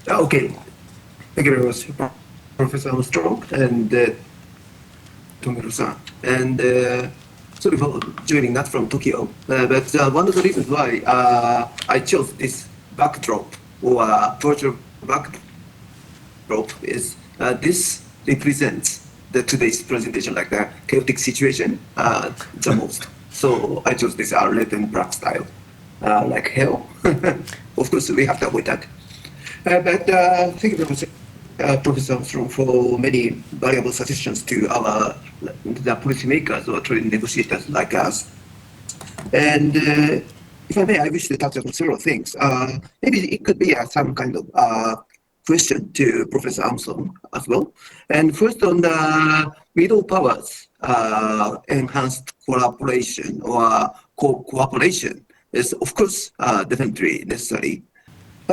Okay, thank you very much, Professor Armstrong and Tomiro-san. And sorry for joining not from Tokyo, but one of the reasons why I chose this backdrop or virtual backdrop is this represents the today's presentation, like the chaotic situation, the most. So I chose this red and black style, like hell. Of course, we have to avoid that. But thank you very much, Professor Armstrong, for many valuable suggestions to our the policymakers or trade negotiators like us. And if I may, I wish to touch on several things. Maybe it could be some kind of question to Professor Armstrong as well. And first on the middle powers, enhanced collaboration or cooperation is, of course, definitely necessary.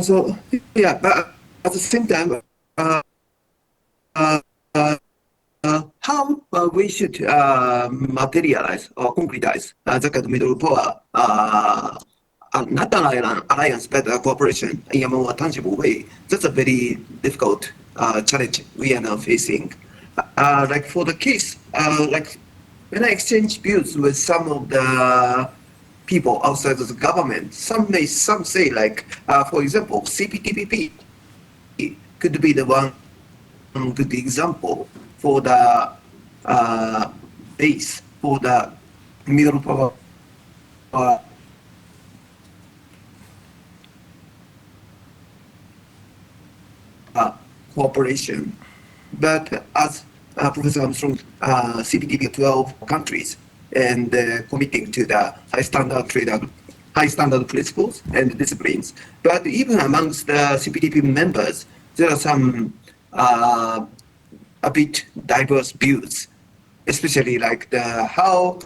So, yeah, but at the same time, how we should materialize or concretize the kind of middle power, not alliance, but cooperation in a more tangible way. That's a very difficult challenge we are now facing. Like for the case, like when I exchange views with some of the people outside of the government, some say like, for example, CPTPP could be the one good example for the base for the middle power cooperation. But as Professor Armstrong, CPTP 12 countries and committing to the high standard principles and disciplines. But even amongst the CPTP members, there are some a bit diverse views, especially like how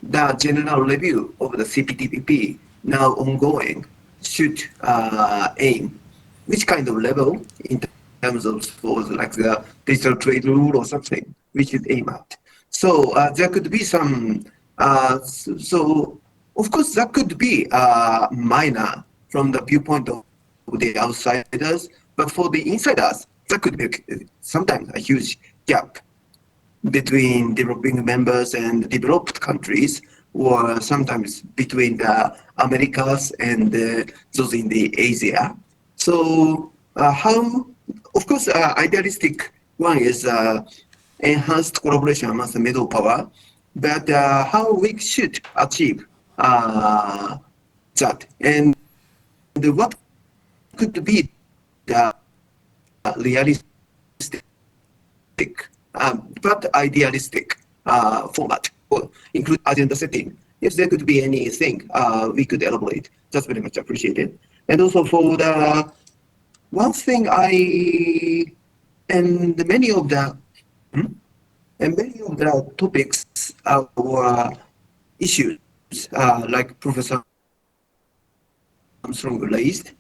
the general review of the CPTPP now ongoing should aim, which kind of level in terms of suppose like the digital trade rule or something we should aim at. So there could be some, so of course that could be minor from the viewpoint of the outsiders, but for the insiders, that could be sometimes a huge gap between developing members and developed countries, or sometimes between the Americas and those in the Asia. So how, of course, idealistic one is enhanced collaboration amongst the middle power, but how we should achieve that, and what could be the realistic but idealistic format or include agenda setting. If there could be anything we could elaborate, that's very much appreciated. And also for the one thing and many of the and many of the topics or issues like Professor Armstrong raised,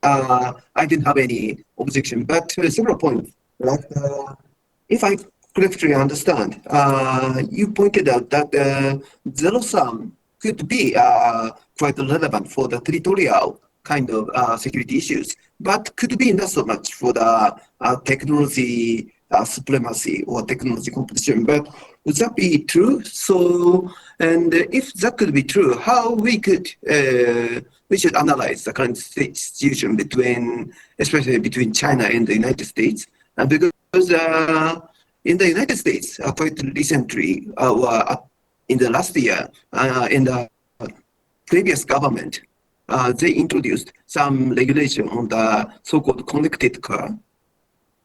I didn't have any objection, but several points. Like, if I correctly understand, you pointed out that zero sum could be quite relevant for the territorial kind of security issues, but could be not so much for the technology supremacy or technology competition. But would that be true? So, and if that could be true, how we should analyze the current situation between, especially between China and the United States, because in the United States, quite recently, in the last year, in the previous government, they introduced some regulation on the so-called connected car.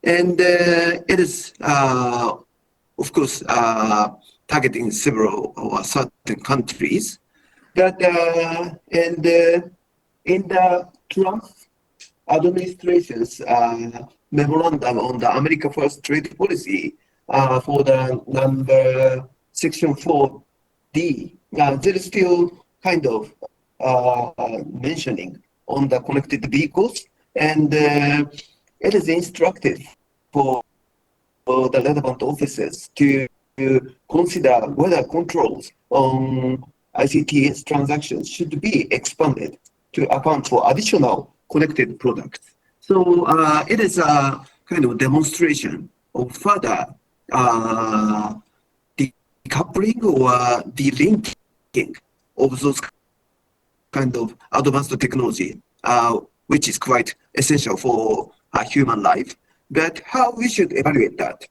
And it is, of course, targeting several or certain countries. But in the Trump administration's memorandum on the America First trade policy for the number section 4D, there is still kind of mentioning on the connected vehicles, and it is instructed for the relevant officers to consider whether controls on ICT transactions should be expanded to account for additional connected products So it is a kind of demonstration of further uh, decoupling or delinking of those kind of advanced technology, which is quite essential for human life. But how we should evaluate that?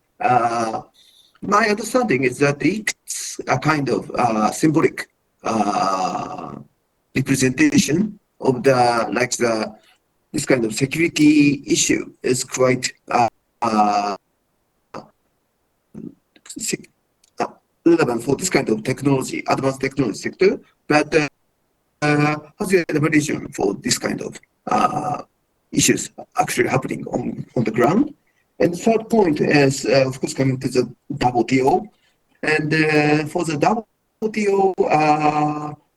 My understanding is that it's a kind of symbolic representation of the this kind of security issue is quite relevant for this kind of technology, advanced technology sector, but has the evaluation for this kind of issues actually happening on the ground. And the third point is, of course, coming to the WTO. And for the WTO,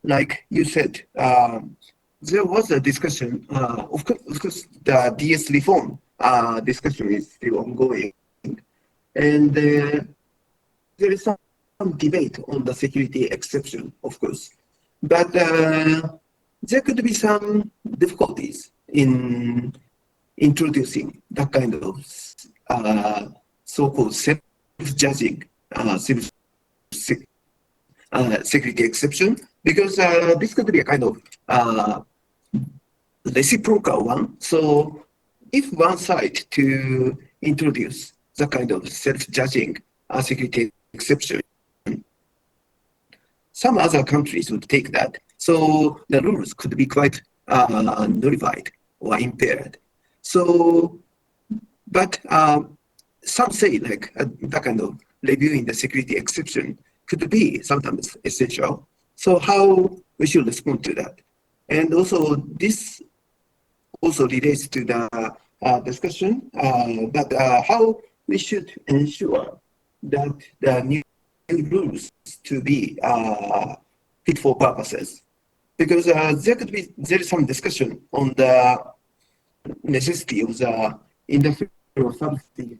like you said, there was a discussion. Of course, the DS reform discussion is still ongoing. And there is some debate on the security exception, of course. But there could be some difficulties in introducing that kind of so-called self-judging security exception, because this could be a kind of reciprocal one. So if one side to introduce the kind of self-judging security exception, some other countries would take that. So the rules could be quite nullified or impaired. So, but some say like that kind of reviewing the security exception could be sometimes essential. So how we should respond to that? And also this also relates to the discussion that how we should ensure that the new rules to be fit for purposes, because there is some discussion on the necessity of the industrial subsidies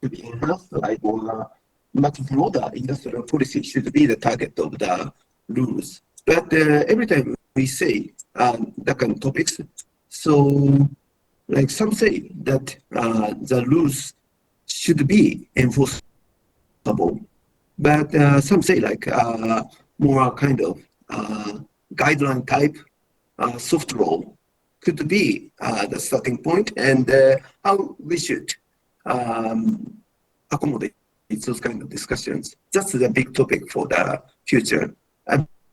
to be enhanced, like or much broader industrial policy should be the target of the rules. But every time we say that kind of topics, so like some say that the rules should be enforceable, but some say like more kind of guideline type soft law could be the starting point, and how we should accommodate those kind of discussions. That's the big topic for the future.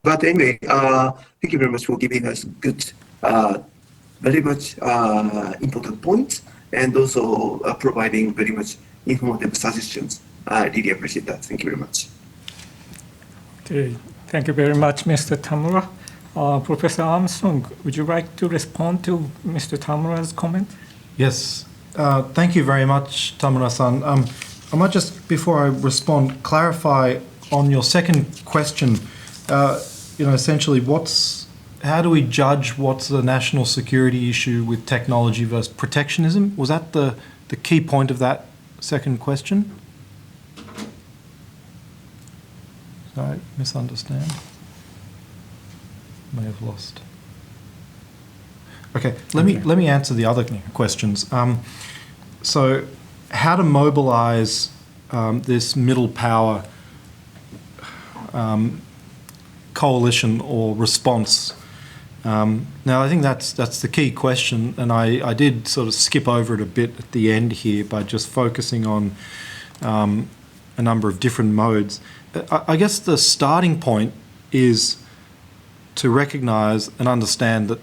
But anyway, thank you very much for giving us good, very much important points, and also providing very much informative suggestions. I really appreciate that. Thank you very much. Okay, thank you very much, Mr. Tamura. Professor Armstrong, would you like to respond to Mr. Tamura's comment? Yes, thank you very much, Tamura-san. I might just, before I respond, clarify on your second question. Essentially, how do we judge what's a national security issue with technology versus protectionism? Was that the key point of that second question? Did I misunderstand? May have lost. Okay, let me answer the other questions. So, how to mobilise this middle power coalition or response? Now, I think that's the key question, and I did sort of skip over it a bit at the end here by just focusing on a number of different modes. I guess the starting point is to recognise and understand that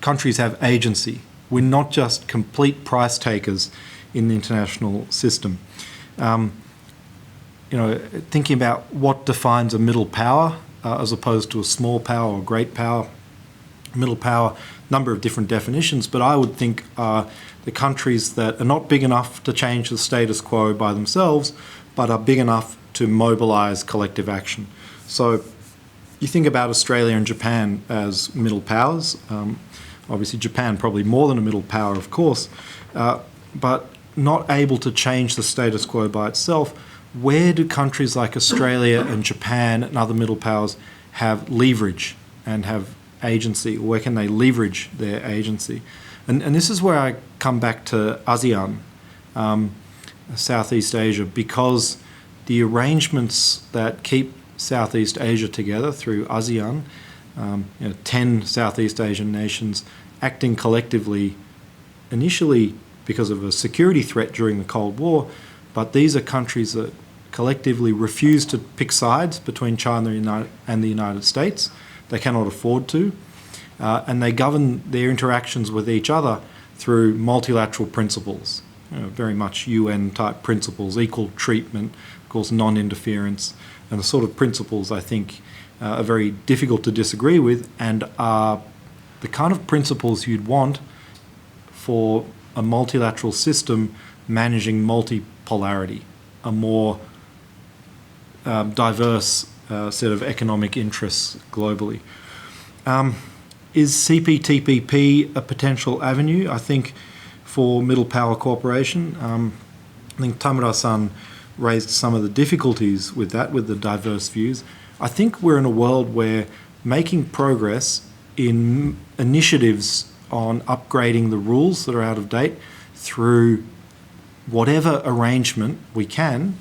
countries have agency. We're not just complete price takers in the international system. Thinking about what defines a middle power as opposed to a small power or great power. Middle power, number of different definitions, but I would think the countries that are not big enough to change the status quo by themselves, but are big enough to mobilise collective action. So you think about Australia and Japan as middle powers. Obviously Japan probably more than a middle power, of course, but not able to change the status quo by itself. Where do countries like Australia and Japan and other middle powers have leverage and have agency? Where can they leverage their agency? And this is where I come back to ASEAN, Southeast Asia, because the arrangements that keep Southeast Asia together through ASEAN, 10 Southeast Asian nations acting collectively, initially because of a security threat during the Cold War, but these are countries that collectively refuse to pick sides between China and the United States. They cannot afford to. And they govern their interactions with each other through multilateral principles, very much UN-type principles, equal treatment, of course, non-interference, and the sort of principles I think are very difficult to disagree with and are the kind of principles you'd want for a multilateral system managing multipolarity, a more diverse set of economic interests globally. Is CPTPP a potential avenue, I think, for middle power cooperation? I think Tamura-san raised some of the difficulties with that, with the diverse views. I think we're in a world where making progress in initiatives on upgrading the rules that are out of date through whatever arrangement we can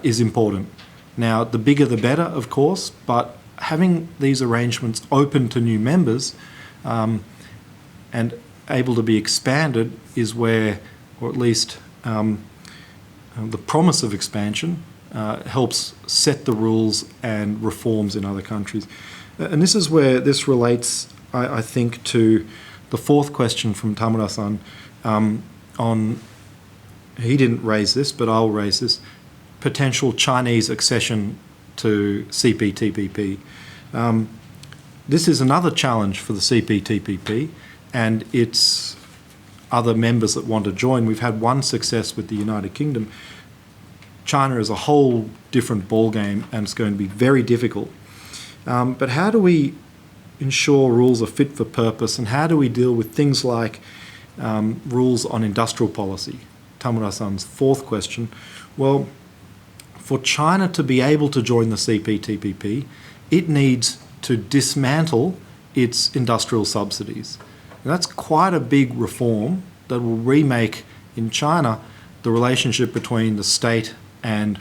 is important. Now, the bigger the better, of course, but having these arrangements open to new members and able to be expanded is where, or at least the promise of expansion helps set the rules and reforms in other countries. And this is where this relates, I think, to the fourth question from Tamura-san on, he didn't raise this, but I'll raise this, potential Chinese accession to CPTPP. This is another challenge for the CPTPP and its other members that want to join. We've had one success with the United Kingdom. China is a whole different ballgame and it's going to be very difficult. But how do we ensure rules are fit for purpose, and how do we deal with things like rules on industrial policy? Tamura-san's fourth question. Well, for China to be able to join the CPTPP, it needs to dismantle its industrial subsidies. And that's quite a big reform that will remake in China the relationship between the state and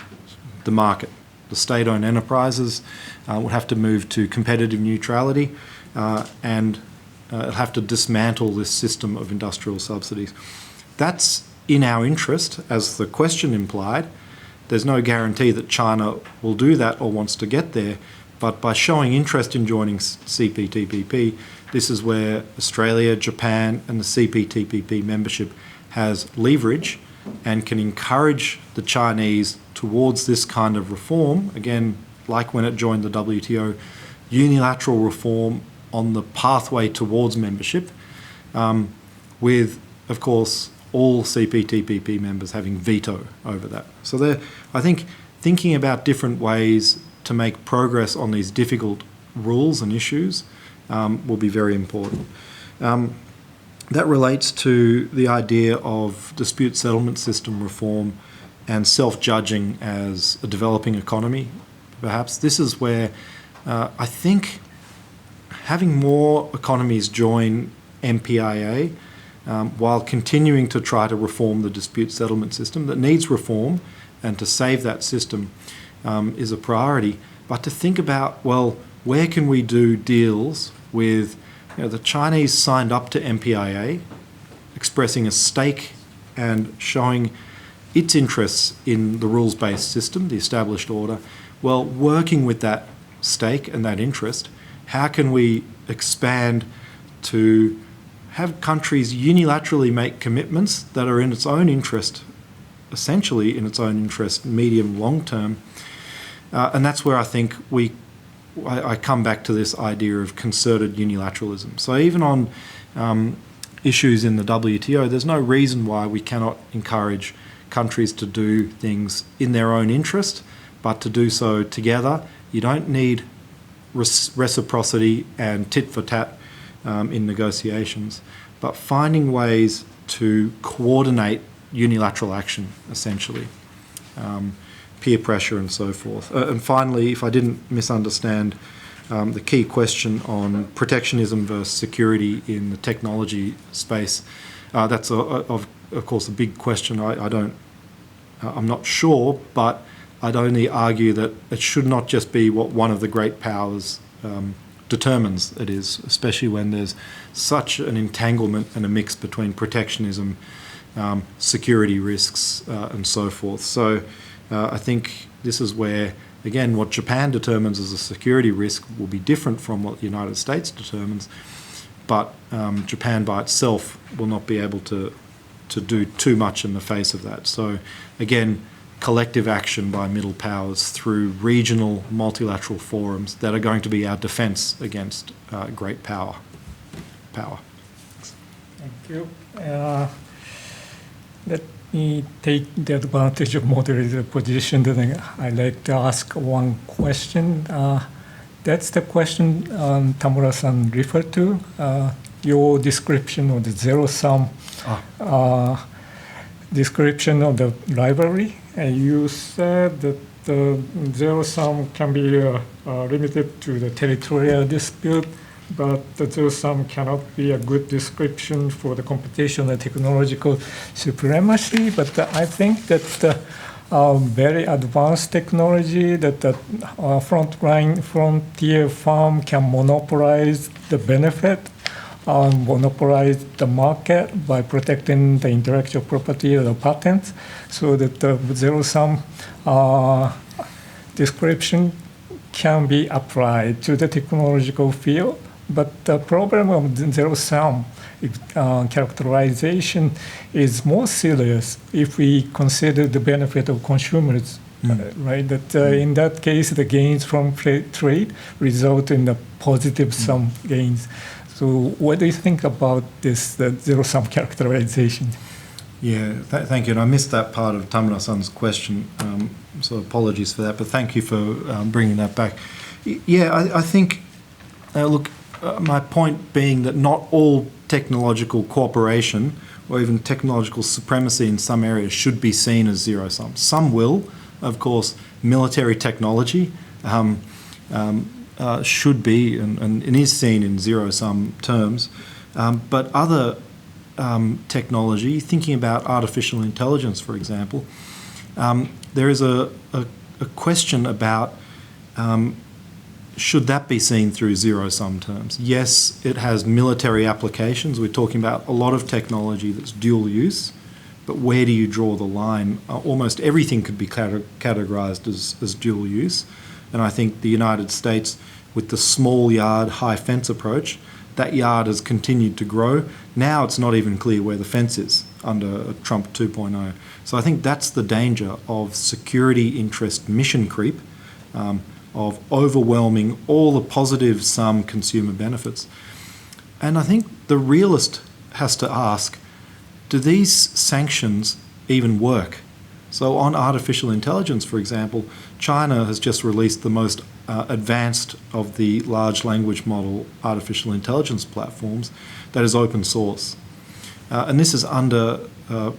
the market. The state-owned enterprises would have to move to competitive neutrality and have to dismantle this system of industrial subsidies. That's in our interest, as the question implied. There's no guarantee that China will do that or wants to get there, but by showing interest in joining CPTPP, this is where Australia, Japan and the CPTPP membership has leverage and can encourage the Chinese towards this kind of reform, again, like when it joined the WTO, unilateral reform on the pathway towards membership, with, of course, all CPTPP members having veto over that. So I think thinking about different ways to make progress on these difficult rules and issues will be very important. That relates to the idea of dispute settlement system reform and self-judging as a developing economy, perhaps. This is where I think having more economies join MPIA while continuing to try to reform the dispute settlement system that needs reform and to save that system is a priority. But to think about, well, where can we do deals with, the Chinese signed up to MPIA, expressing a stake and showing its interests in the rules-based system, the established order. Well, working with that stake and that interest, how can we expand to have countries unilaterally make commitments that are in its own interest, essentially in its own interest, medium, long term. And that's where I think I come back to this idea of concerted unilateralism. So even on issues in the WTO, there's no reason why we cannot encourage countries to do things in their own interest, but to do so together. You don't need reciprocity and tit for tat in negotiations, but finding ways to coordinate unilateral action, essentially, peer pressure and so forth. And finally, if I didn't misunderstand the key question on protectionism versus security in the technology space. That's, of course, a big question. I'm not sure, but I'd only argue that it should not just be what one of the great powers determines it is, especially when there's such an entanglement and a mix between protectionism, security risks, and so forth. So I think this is where, again, what Japan determines as a security risk will be different from what the United States determines, but Japan by itself will not be able to do too much in the face of that. So again, collective action by middle powers through regional multilateral forums that are going to be our defense against great power. Thank you. Let me take the advantage of moderator position. Then I'd like to ask one question. That's the question Tamura-san referred to. Your description of the zero-sum description of the rivalry. You said that the zero-sum can be limited to the territorial dispute, but the zero-sum cannot be a good description for the computational technological supremacy. But I think that very advanced technology that the frontier firm can monopolize the benefit, monopolize the market by protecting the intellectual property of the patents, so that the zero-sum description can be applied to the technological field. But the problem of zero-sum characterization is more serious if we consider the benefit of consumers, right? That in that case, the gains from trade result in the positive sum gains. So what do you think about this zero-sum characterization? Yeah, thank you. And I missed that part of Tamura-san's question, so apologies for that. But thank you for bringing that back. Yeah, I think, look, my point being that not all technological cooperation or even technological supremacy in some areas should be seen as zero-sum. Some will, of course. Military technology should be and is seen in zero-sum terms, but other technology, thinking about artificial intelligence, for example, there is a question about should that be seen through zero-sum terms? Yes, it has military applications. We're talking about a lot of technology that's dual use, but where do you draw the line? Almost everything could be categorized as dual use. And I think the United States, with the small yard, high fence approach, that yard has continued to grow. Now it's not even clear where the fence is under Trump 2.0. So I think that's the danger of security interest mission creep, of overwhelming all the positive sum consumer benefits. And I think the realist has to ask, do these sanctions even work? So on artificial intelligence, for example, China has just released the most advanced of the large language model artificial intelligence platforms that is open source. And this is under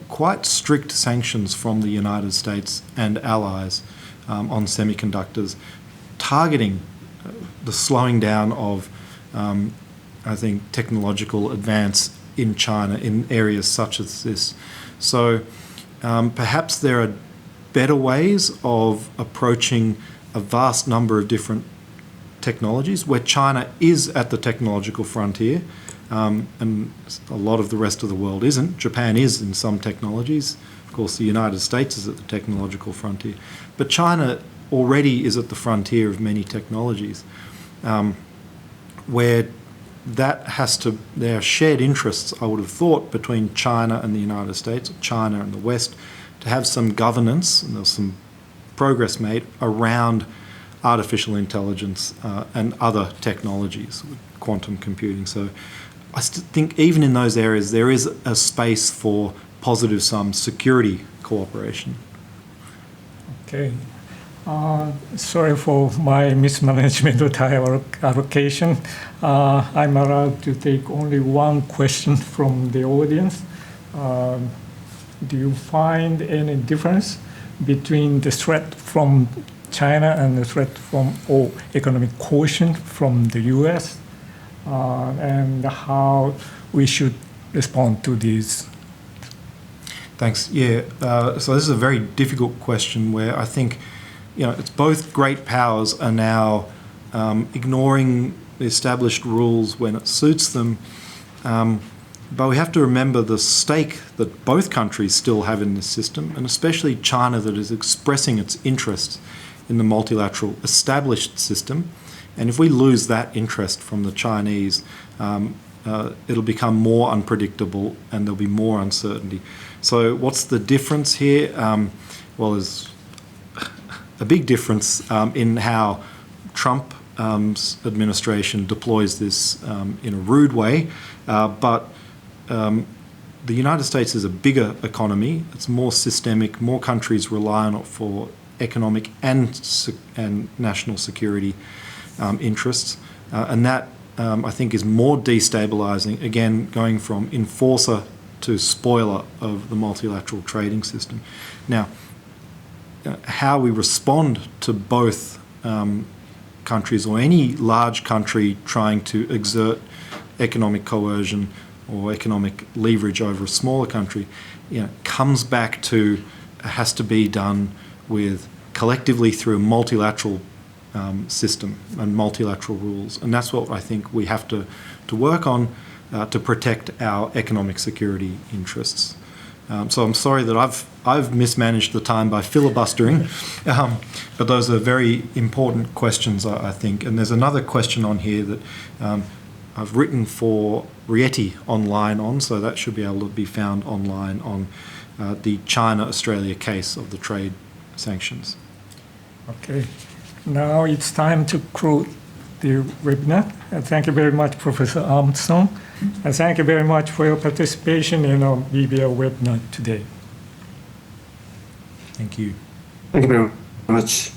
quite strict sanctions from the United States and allies on semiconductors, targeting the slowing down of, I think, technological advance in China in areas such as this. So perhaps there are better ways of approaching a vast number of different technologies where China is at the technological frontier, and a lot of the rest of the world isn't. Japan is in some technologies. Of course, the United States is at the technological frontier. But China already is at the frontier of many technologies, where there are shared interests, I would have thought, between China and the United States, or China and the West, to have some governance, and there's some progress made around artificial intelligence and other technologies, quantum computing. So I think even in those areas, there is a space for positive sum security cooperation. Okay. Sorry for my mismanagement of time allocation. I'm allowed to take only one question from the audience. Do you find any difference between the threat from China and the threat from or economic quotient from the U.S. And how we should respond to these. Thanks. Yeah. So this is a very difficult question where I think, it's both great powers are now ignoring the established rules when it suits them. But we have to remember the stake that both countries still have in this system, and especially China that is expressing its interest in the multilateral established system. And if we lose that interest from the Chinese, it'll become more unpredictable and there'll be more uncertainty. So what's the difference here? Well, there's a big difference in how Trump's administration deploys this in a rude way, but the United States is a bigger economy. It's more systemic. More countries rely on it for economic and national security interests, and that I think is more destabilizing. Again, going from enforcer to spoiler of the multilateral trading system. Now, how we respond to both countries or any large country trying to exert economic coercion or economic leverage over a smaller country, comes back to, has to be done with collectively through a multilateral system and multilateral rules. And that's what I think we have to work on to protect our economic security interests. So I'm sorry that I've mismanaged the time by filibustering, but those are very important questions, I think. And there's another question on here that I've written for Rieti online on, so that should be able to be found online on the China-Australia case of the trade sanctions. Okay, now it's time to close the webinar. Thank you very much, Professor Armstrong, and thank you very much for your participation in our BBL webinar today. Thank you. Thank you very much.